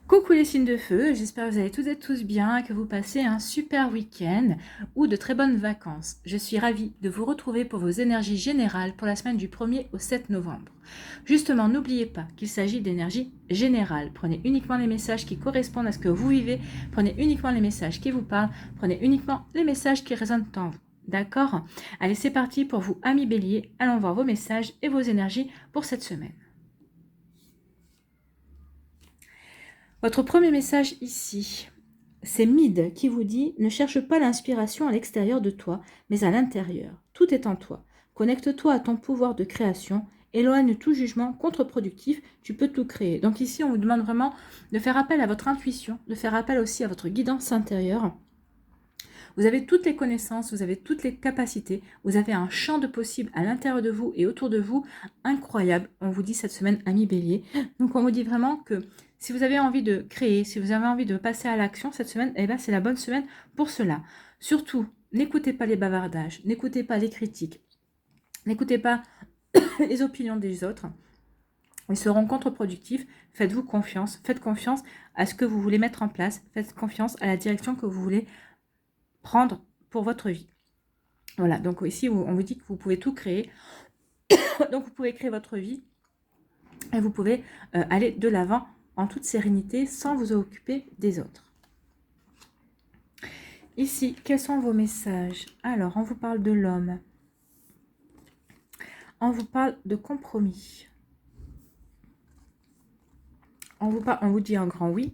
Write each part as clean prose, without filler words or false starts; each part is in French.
Coucou les signes de feu, j'espère que vous allez toutes et tous bien et que vous passez un super week-end ou de très bonnes vacances. Je suis ravie de vous retrouver pour vos énergies générales pour la semaine du 1er au 7 novembre. Justement, n'oubliez pas qu'il s'agit d'énergie générale. Prenez uniquement les messages qui correspondent à ce que vous vivez, prenez uniquement les messages qui vous parlent, prenez uniquement les messages qui résonnent en vous. D'accord? Allez, c'est parti pour vous, amis béliers. Allons voir vos messages et vos énergies pour cette semaine. Votre premier message ici, c'est Mid qui vous dit « Ne cherche pas l'inspiration à l'extérieur de toi, mais à l'intérieur. Tout est en toi. Connecte-toi à ton pouvoir de création. Éloigne tout jugement contre-productif. Tu peux tout créer. » Donc ici, on vous demande vraiment de faire appel à votre intuition, de faire appel aussi à votre guidance intérieure. Vous avez toutes les connaissances, vous avez toutes les capacités, vous avez un champ de possibles à l'intérieur de vous et autour de vous incroyable. On vous dit cette semaine, amis bélier. Donc on vous dit vraiment que si vous avez envie de créer, si vous avez envie de passer à l'action cette semaine, eh ben c'est la bonne semaine pour cela. Surtout, n'écoutez pas les bavardages, n'écoutez pas les critiques, n'écoutez pas les opinions des autres. Ils seront contre-productifs. Faites-vous confiance, faites confiance à ce que vous voulez mettre en place, faites confiance à la direction que vous voulez prendre pour votre vie. Voilà, donc ici, on vous dit que vous pouvez tout créer. Donc, vous pouvez créer votre vie et vous pouvez aller de l'avant en toute sérénité sans vous occuper des autres. Ici, quels sont vos messages? Alors, on vous parle de l'homme. On vous parle de compromis. On vous dit un grand oui.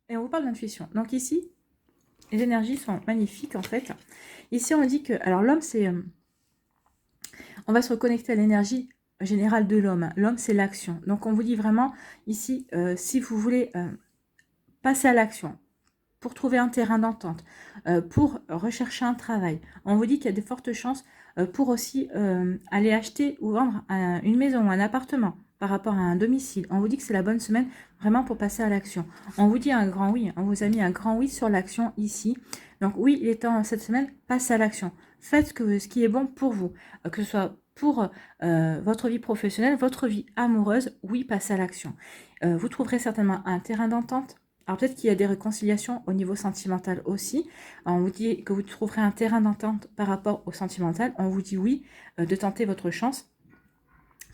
Et on vous parle d'intuition. Donc ici, les énergies sont magnifiques en fait. Ici, on dit que... Alors, l'homme, c'est... on va se reconnecter à l'énergie générale de l'homme. L'homme, c'est l'action. Donc, on vous dit vraiment, ici, si vous voulez passer à l'action, pour trouver un terrain d'entente, pour rechercher un travail, on vous dit qu'il y a de fortes chances pour aussi aller acheter ou vendre une maison ou un appartement par rapport à un domicile. On vous dit que c'est la bonne semaine vraiment pour passer à l'action. On vous dit un grand oui, on vous a mis un grand oui sur l'action ici. Donc oui, il est temps cette semaine, passez à l'action. Faites ce qui est bon pour vous, que ce soit pour votre vie professionnelle, votre vie amoureuse, oui, passez à l'action. Vous trouverez certainement un terrain d'entente. Alors peut-être qu'il y a des réconciliations au niveau sentimental aussi. On vous dit que vous trouverez un terrain d'entente par rapport au sentimental. On vous dit oui, de tenter votre chance.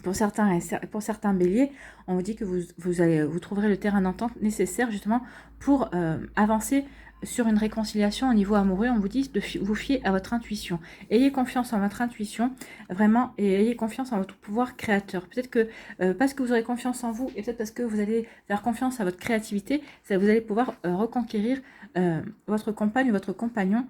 Pour certains béliers, on vous dit que vous trouverez le terrain d'entente nécessaire justement pour avancer sur une réconciliation au niveau amoureux. On vous dit de vous fier à votre intuition. Ayez confiance en votre intuition, vraiment, et ayez confiance en votre pouvoir créateur. Peut-être que parce que vous aurez confiance en vous, et peut-être parce que vous allez faire confiance à votre créativité, vous allez pouvoir reconquérir votre compagne ou votre compagnon,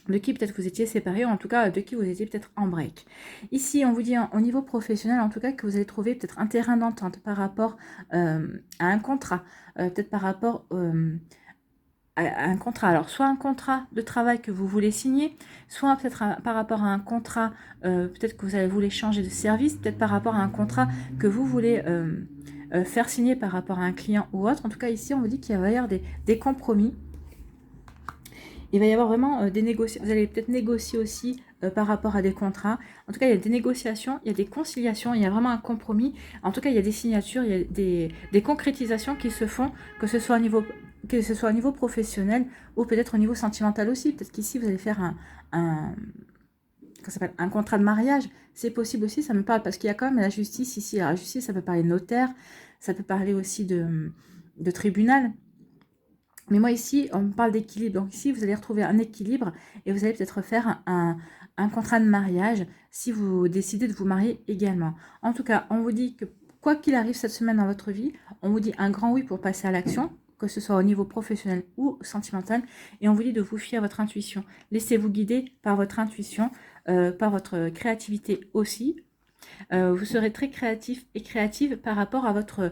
de qui peut-être vous étiez séparés, ou en tout cas de qui vous étiez peut-être en break. Ici, on vous dit au niveau professionnel, en tout cas, que vous allez trouver peut-être un terrain d'entente par rapport à un contrat, peut-être par rapport à un contrat. Alors, soit un contrat de travail que vous voulez signer, soit peut-être par rapport à un contrat, peut-être que vous voulez changer de service, peut-être par rapport à un contrat que vous voulez faire signer par rapport à un client ou autre. En tout cas, ici, on vous dit qu'il va y avoir des compromis. Il va y avoir vraiment des négociations. Vous allez peut-être négocier aussi par rapport à des contrats. En tout cas, il y a des négociations, il y a des conciliations, il y a vraiment un compromis. En tout cas, il y a des signatures, il y a des concrétisations qui se font, que ce soit au niveau professionnel ou peut-être au niveau sentimental aussi. Peut-être qu'ici, vous allez faire un contrat de mariage. C'est possible aussi, ça me parle, parce qu'il y a quand même la justice ici. Alors, la justice, ça peut parler de notaire, ça peut parler aussi de tribunal. Mais moi ici, on me parle d'équilibre. Donc ici, vous allez retrouver un équilibre et vous allez peut-être faire un contrat de mariage si vous décidez de vous marier également. En tout cas, on vous dit que quoi qu'il arrive cette semaine dans votre vie, on vous dit un grand oui pour passer à l'action, que ce soit au niveau professionnel ou sentimental. Et on vous dit de vous fier à votre intuition. Laissez-vous guider par votre intuition, par votre créativité aussi. Vous serez très créatif et créative par rapport à votre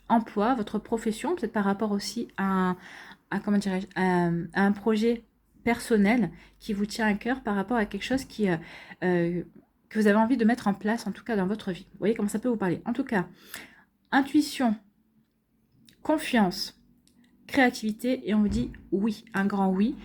emploi, votre profession, peut-être par rapport aussi comment dirais-je, à un projet personnel qui vous tient à cœur par rapport à quelque chose que vous avez envie de mettre en place, en tout cas dans votre vie. Vous voyez comment ça peut vous parler. En tout cas, intuition, confiance, créativité, et on vous dit oui, un grand oui.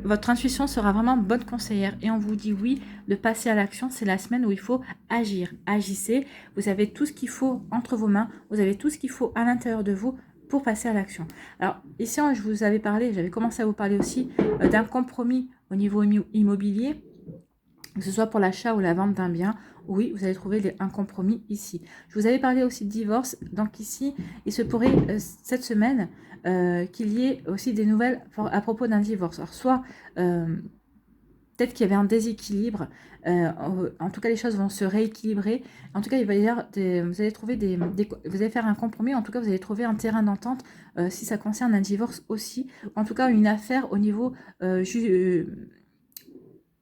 votre intuition sera vraiment bonne conseillère et on vous dit oui de passer à l'action. C'est la semaine où il faut agir. Agissez, vous avez tout ce qu'il faut entre vos mains, vous avez tout ce qu'il faut à l'intérieur de vous pour passer à l'action. Alors ici, je vous avais parlé, j'avais commencé à vous parler aussi d'un compromis au niveau immobilier, que ce soit pour l'achat ou la vente d'un bien. Oui, vous allez trouver un compromis ici. Je vous avais parlé aussi de divorce, donc ici, il se pourrait cette semaine qu'il y ait aussi des nouvelles à propos d'un divorce. Alors soit peut-être qu'il y avait un déséquilibre, en tout cas les choses vont se rééquilibrer. En tout cas, il va y avoir vous allez trouver vous allez faire un compromis, en tout cas vous allez trouver un terrain d'entente si ça concerne un divorce aussi. En tout cas, une affaire au niveau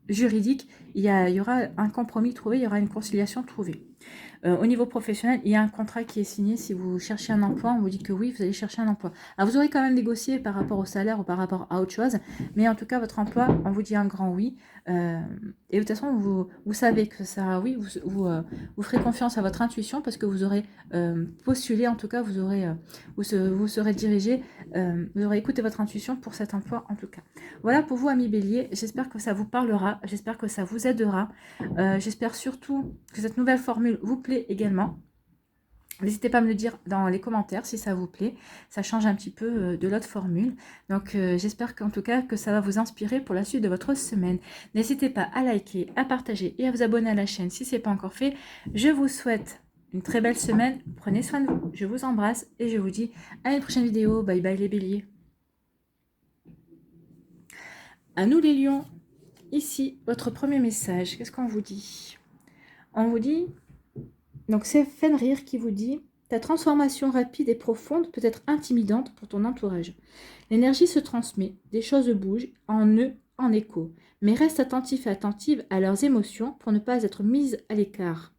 juridique, il y aura un compromis trouvé, il y aura une conciliation trouvée. Au niveau professionnel, il y a un contrat qui est signé. Si vous cherchez un emploi, on vous dit que oui, vous allez chercher un emploi. Alors, vous aurez quand même négocié par rapport au salaire ou par rapport à autre chose, mais en tout cas, votre emploi, on vous dit un grand oui. Et de toute façon, vous savez que ça, oui, vous ferez confiance à votre intuition parce que vous aurez postulé, en tout cas, vous serez dirigé, vous aurez écouté votre intuition pour cet emploi, en tout cas. Voilà pour vous, amis Bélier. J'espère que ça vous parlera, j'espère que ça vous aidera. J'espère surtout que cette nouvelle formule vous plaît également. N'hésitez pas à me le dire dans les commentaires si ça vous plaît. Ça change un petit peu de l'autre formule. Donc j'espère qu'en tout cas que ça va vous inspirer pour la suite de votre semaine. N'hésitez pas à liker, à partager et à vous abonner à la chaîne si ce n'est pas encore fait. Je vous souhaite une très belle semaine. Prenez soin de vous. Je vous embrasse et je vous dis à une prochaine vidéo. Bye bye les béliers. À nous les lions. Ici, votre premier message. Qu'est-ce qu'on vous dit? On vous dit... Donc c'est Fenrir qui vous dit « Ta transformation rapide et profonde peut être intimidante pour ton entourage. L'énergie se transmet, des choses bougent, en eux, en écho. Mais reste attentif et attentive à leurs émotions pour ne pas être mise à l'écart. »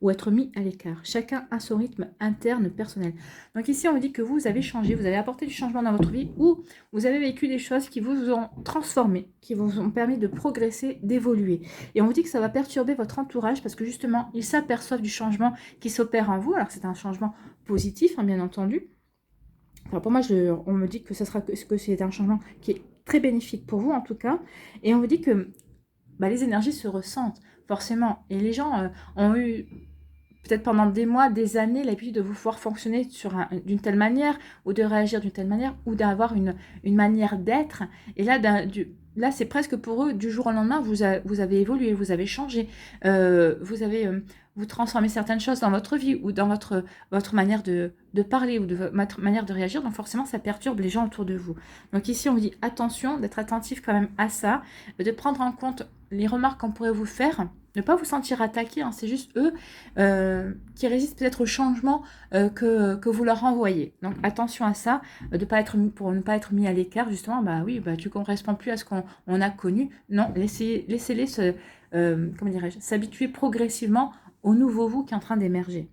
Ou être mis à l'écart. Chacun a son rythme interne personnel. Donc ici, on vous dit que vous avez changé, vous avez apporté du changement dans votre vie ou vous avez vécu des choses qui vous ont transformé, qui vous ont permis de progresser, d'évoluer. Et on vous dit que ça va perturber votre entourage parce que justement, ils s'aperçoivent du changement qui s'opère en vous. Alors c'est un changement positif, hein, bien entendu. Enfin, pour moi, on me dit que c'est un changement qui est très bénéfique pour vous en tout cas. Et on vous dit que les énergies se ressentent forcément. Et les gens ont eu peut-être pendant des mois, des années, l'habitude de vous voir fonctionner d'une telle manière, ou de réagir d'une telle manière, ou d'avoir une manière d'être. Et là, là c'est presque pour eux, du jour au lendemain, vous avez évolué, vous avez changé, vous transformez certaines choses dans votre vie, ou dans votre manière de parler, ou de votre manière de réagir. Donc forcément, ça perturbe les gens autour de vous. Donc ici, on vous dit attention, d'être attentif quand même à ça, de prendre en compte les remarques qu'on pourrait vous faire, ne pas vous sentir attaqué, hein, c'est juste eux qui résistent peut-être au changement que vous leur envoyez. Donc attention à ça, pour ne pas être mis à l'écart, justement, tu ne corresponds plus à ce qu'on a connu. Non, laissez-les s'habituer progressivement au nouveau vous qui est en train d'émerger.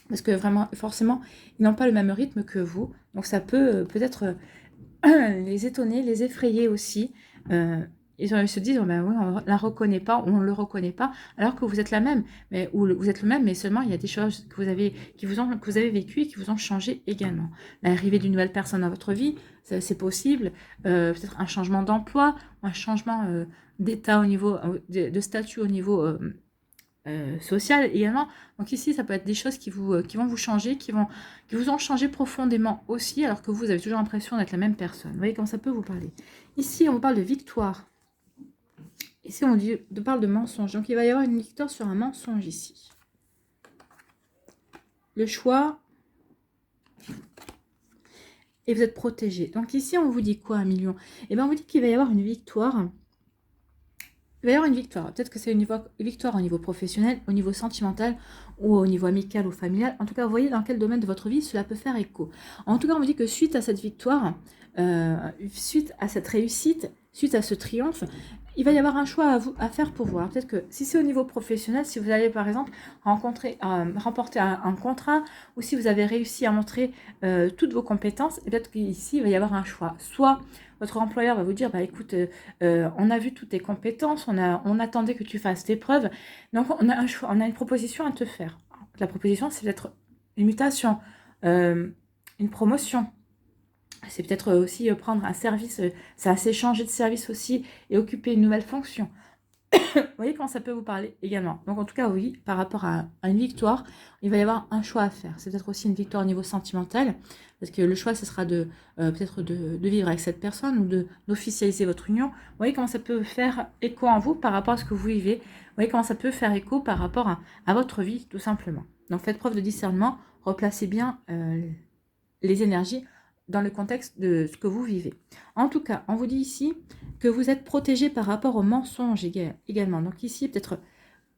Parce que vraiment, forcément, ils n'ont pas le même rythme que vous. Donc ça peut peut-être les étonner, les effrayer aussi. Ils se disent oui, on la reconnaît pas, on ne le reconnaît pas, alors que vous êtes la même, vous êtes le même, mais seulement il y a des choses que vous avez vécues et qui vous ont changé également. L'arrivée d'une nouvelle personne dans votre vie, c'est possible, peut-être un changement d'emploi, un changement d'état au niveau de statut au niveau social également. Donc ici, ça peut être des choses qui vont vous changer, qui vous ont changé profondément aussi, alors que vous avez toujours l'impression d'être la même personne. Vous voyez comment ça peut vous parler. Ici, on vous parle de victoire. Ici, on parle de mensonge. Donc, il va y avoir une victoire sur un mensonge ici. Le choix. Et vous êtes protégé. Donc, ici, on vous dit quoi, un million? Eh bien, on vous dit qu'il va y avoir une victoire. Il va y avoir une victoire. Peut-être que c'est une victoire au niveau professionnel, au niveau sentimental ou au niveau amical ou familial. En tout cas, vous voyez dans quel domaine de votre vie cela peut faire écho. En tout cas, on vous dit que suite à cette victoire, suite à cette réussite, suite à ce triomphe, il va y avoir un choix à faire pour vous. Peut-être que si c'est au niveau professionnel, si vous allez par exemple remporter un contrat, ou si vous avez réussi à montrer toutes vos compétences, peut-être qu'ici il va y avoir un choix. Soit votre employeur va vous dire, écoute, on a vu toutes tes compétences, on attendait que tu fasses tes preuves, donc on a un choix, on a une proposition à te faire. La proposition, c'est peut-être une mutation, une promotion, C'est peut-être aussi prendre un service, ça c'est changer de service aussi et occuper une nouvelle fonction. Vous voyez comment ça peut vous parler également. Donc en tout cas, oui, par rapport à une victoire, il va y avoir un choix à faire. C'est peut-être aussi une victoire au niveau sentimental, parce que le choix, ce sera de peut-être de vivre avec cette personne ou d'officialiser votre union. Vous voyez comment ça peut faire écho en vous par rapport à ce que vous vivez. Vous voyez comment ça peut faire écho par rapport à votre vie, tout simplement. Donc faites preuve de discernement, replacez bien les énergies dans le contexte de ce que vous vivez. En tout cas, on vous dit ici que vous êtes protégé par rapport aux mensonges également. Donc ici, peut-être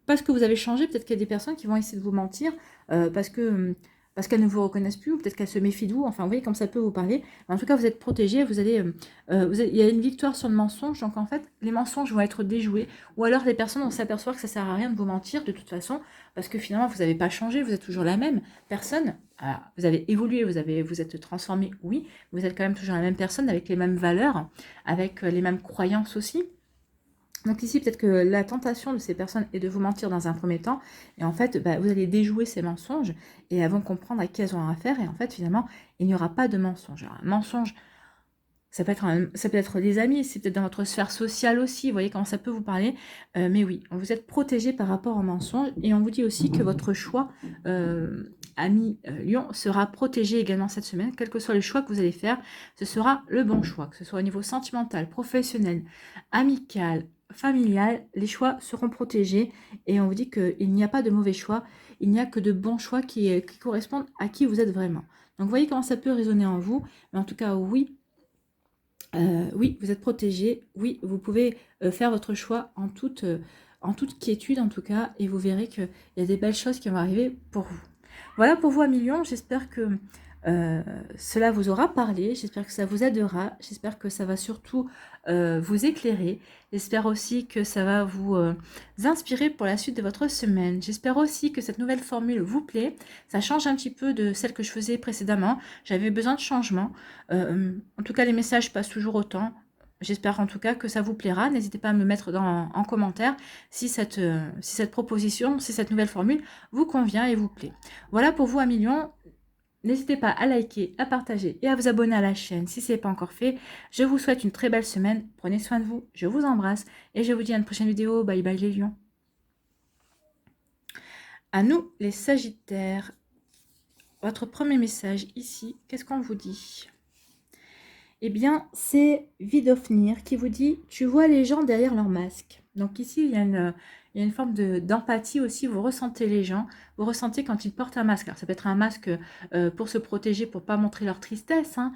parce que vous avez changé, peut-être qu'il y a des personnes qui vont essayer de vous mentir parce qu'elles ne vous reconnaissent plus, ou peut-être qu'elles se méfient de vous. Enfin, vous voyez comme ça peut vous parler. En tout cas, vous êtes protégé, il y a une victoire sur le mensonge. Donc en fait, les mensonges vont être déjoués. Ou alors les personnes vont s'apercevoir que ça sert à rien de vous mentir de toute façon, parce que finalement, vous n'avez pas changé, vous êtes toujours la même personne. Alors, vous avez évolué, vous êtes transformé, oui, vous êtes quand même toujours la même personne, avec les mêmes valeurs, avec les mêmes croyances aussi. Donc ici, peut-être que la tentation de ces personnes est de vous mentir dans un premier temps. Et en fait, vous allez déjouer ces mensonges et elles vont comprendre à qui elles ont affaire. Et en fait, finalement, il n'y aura pas de mensonge. Alors, un mensonge, ça peut être des amis, c'est peut-être dans votre sphère sociale aussi. Vous voyez comment ça peut vous parler. Mais oui, vous êtes protégé par rapport aux mensonges. Et on vous dit aussi que votre choix, ami Lion, sera protégé également cette semaine. Quel que soit le choix que vous allez faire, ce sera le bon choix. Que ce soit au niveau sentimental, professionnel, amical, familial, les choix seront protégés et on vous dit qu'il n'y a pas de mauvais choix, il n'y a que de bons choix qui correspondent à qui vous êtes vraiment. Donc vous voyez comment ça peut résonner en vous, mais en tout cas oui, oui, vous êtes protégé, oui, vous pouvez faire votre choix en toute quiétude en tout cas, et vous verrez qu'il y a des belles choses qui vont arriver pour vous. Voilà pour vous, amis Lions, j'espère que cela vous aura parlé, j'espère que ça vous aidera, j'espère que ça va surtout vous éclairer, j'espère aussi que ça va vous inspirer pour la suite de votre semaine. J'espère aussi que cette nouvelle formule vous plaît, ça change un petit peu de celle que je faisais précédemment, j'avais besoin de changement. En tout cas, les messages passent toujours autant. J'espère en tout cas que ça vous plaira. N'hésitez pas à me mettre en commentaire si cette proposition, si cette nouvelle formule vous convient et vous plaît. Voilà pour vous, amis Lions. N'hésitez pas à liker, à partager et à vous abonner à la chaîne si ce n'est pas encore fait. Je vous souhaite une très belle semaine. Prenez soin de vous. Je vous embrasse et je vous dis à une prochaine vidéo. Bye bye les lions. À nous les sagittaires. Votre premier message ici, qu'est-ce qu'on vous dit ? Eh bien, c'est Vidofnir qui vous dit « Tu vois les gens derrière leur masque ». Donc ici, il y a une forme d'empathie aussi. Vous ressentez les gens, vous ressentez quand ils portent un masque. Alors, ça peut être un masque pour se protéger, pour ne pas montrer leur tristesse, hein,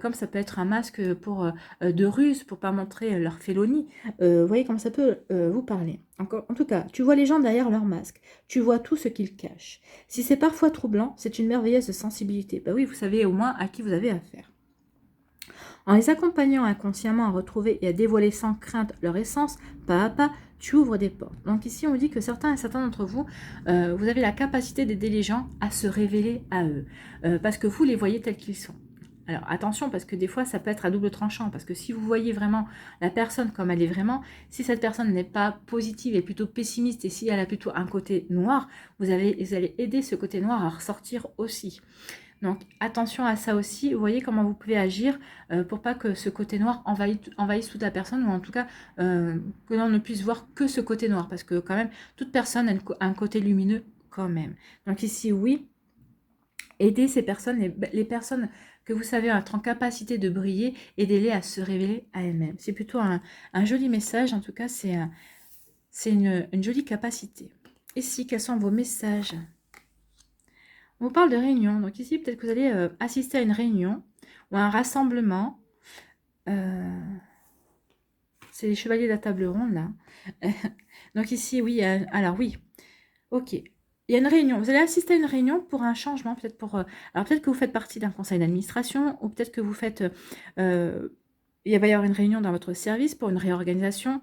comme ça peut être un masque de ruse, pour ne pas montrer leur félonie. Vous voyez comment ça peut vous parler. En tout cas, tu vois les gens derrière leur masque. Tu vois tout ce qu'ils cachent. Si c'est parfois troublant, c'est une merveilleuse sensibilité. Bah oui, vous savez au moins à qui vous avez affaire. En les accompagnant inconsciemment à retrouver et à dévoiler sans crainte leur essence, pas à pas, tu ouvres des portes. Donc ici, on dit que certains d'entre vous, vous avez la capacité d'aider les gens à se révéler à eux, parce que vous les voyez tels qu'ils sont. Alors attention, parce que des fois, ça peut être à double tranchant, parce que si vous voyez vraiment la personne comme elle est vraiment, si cette personne n'est pas positive et plutôt pessimiste, et si elle a plutôt un côté noir, vous allez aider ce côté noir à ressortir aussi. Donc attention à ça aussi, vous voyez comment vous pouvez agir pour pas que ce côté noir envahisse toute la personne, ou en tout cas que l'on ne puisse voir que ce côté noir, parce que quand même toute personne a un côté lumineux quand même. Donc ici oui, aidez ces personnes, les personnes que vous savez être en capacité de briller, aidez-les à se révéler à elles-mêmes. C'est plutôt un joli message, en tout cas c'est une jolie capacité. Ici, quels sont vos messages ? On vous parle de réunion. Donc ici, peut-être que vous allez assister à une réunion ou à un rassemblement. C'est les chevaliers de la table ronde, là. Donc ici, oui. Alors oui. Ok. Il y a une réunion. Vous allez assister à une réunion pour un changement. Peut-être alors peut-être que vous faites partie d'un conseil d'administration, ou peut-être que vous faites... il va y avoir une réunion dans votre service pour une réorganisation.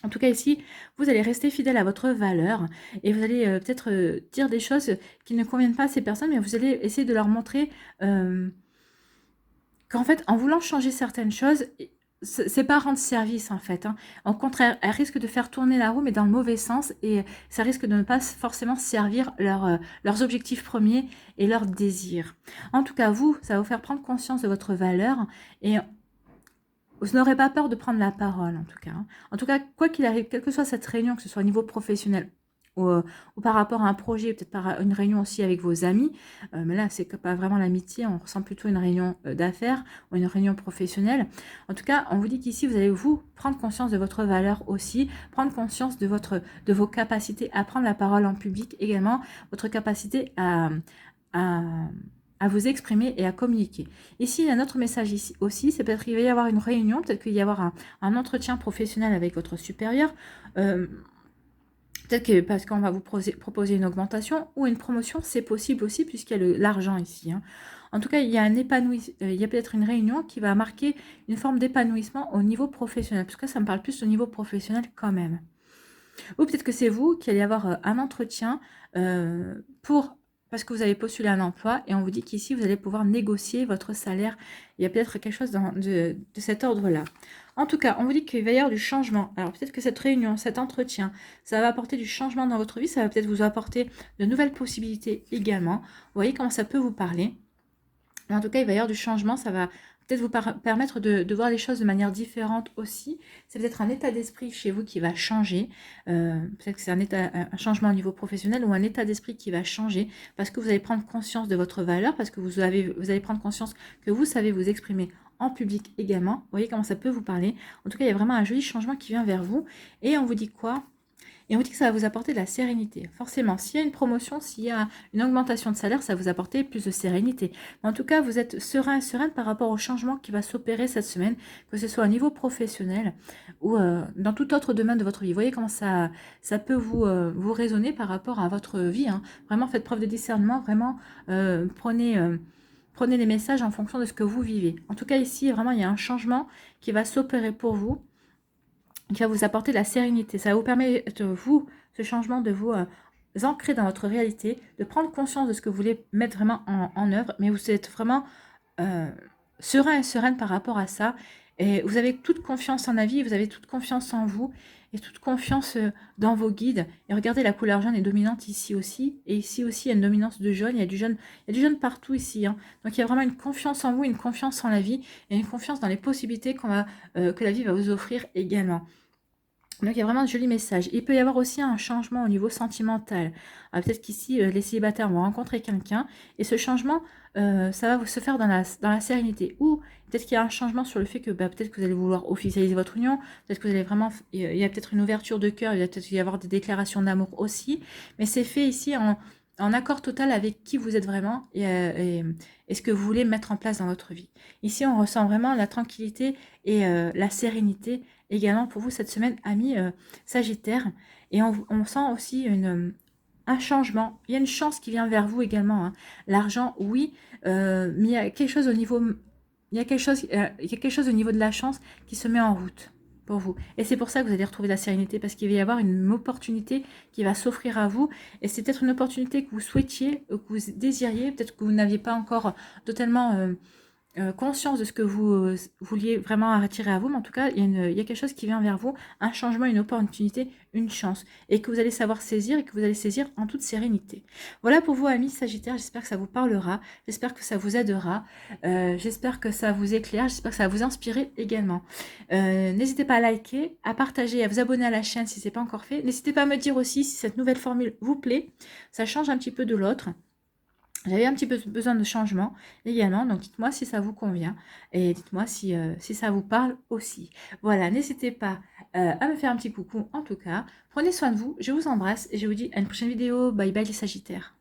En tout cas, ici, vous allez rester fidèle à votre valeur et vous allez peut-être dire des choses qui ne conviennent pas à ces personnes, mais vous allez essayer de leur montrer qu'en fait, en voulant changer certaines choses, c'est pas rendre service en fait. Hein. Au contraire, elle risque de faire tourner la roue, mais dans le mauvais sens, et ça risque de ne pas forcément servir leurs objectifs premiers et leurs désirs. En tout cas, vous, ça va vous faire prendre conscience de votre valeur et vous n'aurez pas peur de prendre la parole, en tout cas. Hein. En tout cas, quoi qu'il arrive, quelle que soit cette réunion, que ce soit au niveau professionnel ou par rapport à un projet, peut-être par une réunion aussi avec vos amis, mais là, c'est pas vraiment l'amitié, on ressent plutôt une réunion d'affaires ou une réunion professionnelle. En tout cas, on vous dit qu'ici, vous allez vous prendre conscience de votre valeur aussi, prendre conscience de vos capacités à prendre la parole en public, également votre capacité à vous exprimer et à communiquer. Ici, il y a un autre message ici aussi, c'est peut-être qu'il va y avoir une réunion, peut-être qu'il va y avoir un entretien professionnel avec votre supérieur, peut-être que parce qu'on va vous proposer une augmentation ou une promotion, c'est possible aussi puisqu'il y a l'argent ici. Hein. En tout cas, il y a il y a peut-être une réunion qui va marquer une forme d'épanouissement au niveau professionnel, parce que ça me parle plus au niveau professionnel quand même. Ou peut-être que c'est vous qui allez avoir un entretien parce que vous avez postulé un emploi et on vous dit qu'ici, vous allez pouvoir négocier votre salaire. Il y a peut-être quelque chose de cet ordre-là. En tout cas, on vous dit qu'il va y avoir du changement. Alors peut-être que cette réunion, cet entretien, ça va apporter du changement dans votre vie. Ça va peut-être vous apporter de nouvelles possibilités également. Vous voyez comment ça peut vous parler. Mais en tout cas, il va y avoir du changement. Ça va peut-être vous permettre de voir les choses de manière différente aussi. C'est peut-être un état d'esprit chez vous qui va changer. Peut-être que c'est un changement au niveau professionnel ou un état d'esprit qui va changer parce que vous allez prendre conscience de votre valeur, parce que vous allez prendre conscience que vous savez vous exprimer en public également. Vous voyez comment ça peut vous parler. En tout cas, il y a vraiment un joli changement qui vient vers vous. Et on vous dit quoi ? Et on vous dit que ça va vous apporter de la sérénité. Forcément, s'il y a une promotion, s'il y a une augmentation de salaire, ça va vous apporter plus de sérénité. Mais en tout cas, vous êtes serein et sereine par rapport au changement qui va s'opérer cette semaine, que ce soit au niveau professionnel ou dans tout autre domaine de votre vie. Vous voyez comment ça peut vous résonner par rapport à votre vie. Hein. Vraiment, faites preuve de discernement. Vraiment, prenez les messages en fonction de ce que vous vivez. En tout cas, ici, vraiment, il y a un changement qui va s'opérer pour vous, qui va vous apporter de la sérénité. Ça va vous permettre, vous, ce changement, de vous ancrer dans votre réalité, de prendre conscience de ce que vous voulez mettre vraiment en œuvre, mais vous êtes vraiment serein et sereine par rapport à ça. Et vous avez toute confiance en la vie, vous avez toute confiance en vous et toute confiance dans vos guides. Et regardez, la couleur jaune est dominante ici aussi. Et ici aussi, il y a une dominance de jaune. Il y a du jaune partout ici. Hein. Donc, il y a vraiment une confiance en vous, une confiance en la vie et une confiance dans les possibilités que la vie va vous offrir également. Donc, il y a vraiment de jolis messages. Il peut y avoir aussi un changement au niveau sentimental. Peut-être qu'ici, les célibataires vont rencontrer quelqu'un. Et ce changement, ça va se faire dans la sérénité. Ou peut-être qu'il y a un changement sur le fait que peut-être que vous allez vouloir officialiser votre union. Peut-être que vous allez vraiment... Il y a peut-être une ouverture de cœur. Il va peut-être y avoir des déclarations d'amour aussi. Mais c'est fait ici en accord total avec qui vous êtes vraiment et ce que vous voulez mettre en place dans votre vie. Ici, on ressent vraiment la tranquillité et la sérénité également pour vous cette semaine, amis Sagittaire. Et on sent aussi un changement. Il y a une chance qui vient vers vous également. Hein. L'argent, oui, mais il y a quelque chose au niveau... Il y a quelque chose au niveau de la chance qui se met en route pour vous. Et c'est pour ça que vous allez retrouver la sérénité, parce qu'il va y avoir une opportunité qui va s'offrir à vous. Et c'est peut-être une opportunité que vous souhaitiez, que vous désiriez, peut-être que vous n'aviez pas encore totalement conscience de ce que vous vouliez vraiment attirer à vous. Mais en tout cas, il y a quelque chose qui vient vers vous, un changement, une opportunité, une chance. Et que vous allez savoir saisir et que vous allez saisir en toute sérénité. Voilà pour vous, amis Sagittaire. J'espère que ça vous parlera. J'espère que ça vous aidera. J'espère que ça vous éclaire. J'espère que ça va vous inspirer également. N'hésitez pas à liker, à partager, à vous abonner à la chaîne si ce n'est pas encore fait. N'hésitez pas à me dire aussi si cette nouvelle formule vous plaît. Ça change un petit peu de l'autre. J'avais un petit peu besoin de changement également, donc dites-moi si ça vous convient et dites-moi si ça vous parle aussi. Voilà, n'hésitez pas à me faire un petit coucou en tout cas. Prenez soin de vous, je vous embrasse et je vous dis à une prochaine vidéo. Bye bye les Sagittaires.